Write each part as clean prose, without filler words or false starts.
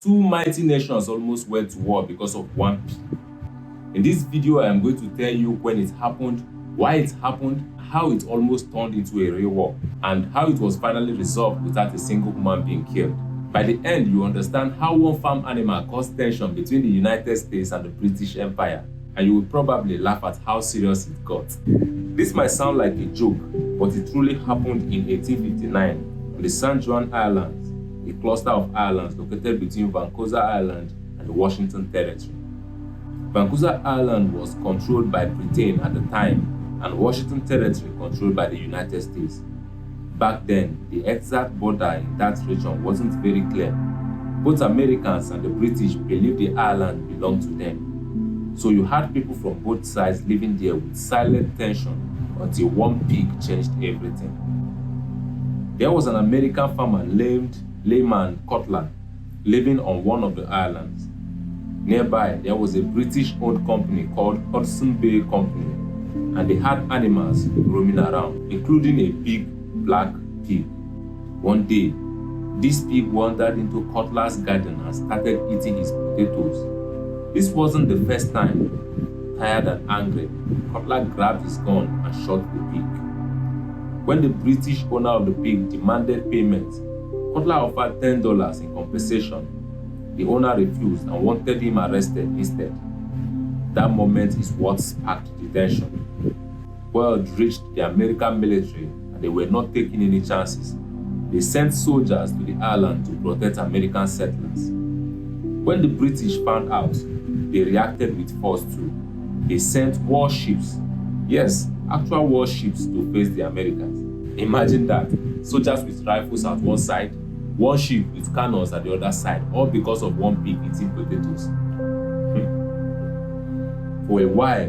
Two mighty nations almost went to war because of one pig. In this video, I am going to tell you when it happened, why it happened, how it almost turned into a real war, and how it was finally resolved without a single human being killed. By the end, you understand how one farm animal caused tension between the United States and the British Empire, and you will probably laugh at how serious it got. This might sound like a joke, but it truly happened in 1859 on the San Juan Islands, a cluster of islands located between Vancouver Island and the Washington Territory. Vancouver Island was controlled by Britain at the time, and Washington Territory controlled by the United States. Back then, the exact border in that region wasn't very clear. Both Americans and the British believed the island belonged to them. So you had people from both sides living there with silent tension until one pig changed everything. There was an American farmer named Lyman Cutler living on one of the islands. Nearby, there was a British-owned company called Hudson Bay Company, and they had animals roaming around, including a big black pig. One day, this pig wandered into Cutler's garden and started eating his potatoes. This wasn't the first time. Tired and angry, Cutler grabbed his gun and shot the pig. When the British owner of the pig demanded payment, Cutler offered $10 in compensation. The owner refused and wanted him arrested instead. That moment is what sparked the tension. Word reached the American military and they were not taking any chances. They sent soldiers to the island to protect American settlers. When the British found out, they reacted with force too. They sent warships, yes, actual warships, to face the Americans. Imagine that, soldiers with rifles at one side, one ship with cannons at the other side, all because of one pig eating potatoes. For a while,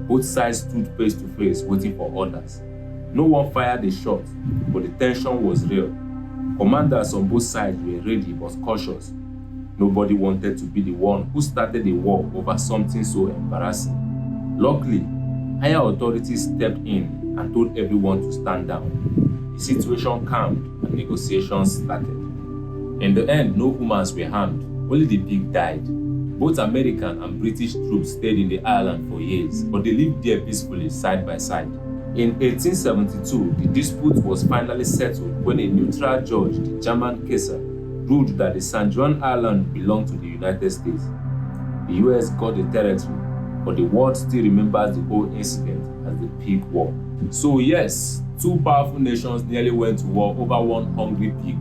both sides stood face to face waiting for orders. No one fired a shot, but the tension was real. Commanders on both sides were ready but cautious. Nobody wanted to be the one who started a war over something so embarrassing. Luckily, higher authorities stepped in and told everyone to stand down. The situation calmed and negotiations started. In the end, no humans were harmed, only the pig died. Both American and British troops stayed in the island for years, but they lived there peacefully side by side. In 1872, the dispute was finally settled when a neutral judge, the German Kaiser, ruled that the San Juan Island belonged to the United States. The US got the territory, but the world still remembers the whole incident as the Pig War. So yes, two powerful nations nearly went to war over one hungry pig.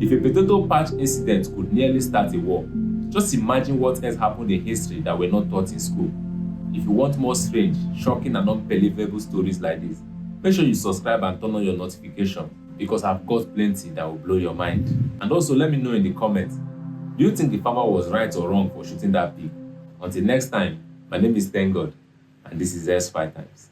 If a potato patch incident could nearly start a war, just imagine what else happened in history that were not taught in school. If you want more strange, shocking and unbelievable stories like this, make sure you subscribe and turn on your notification, because I've got plenty that will blow your mind. And also let me know in the comments, do you think the farmer was right or wrong for shooting that pig? Until next time, my name is Thank God, and this is S5 Times.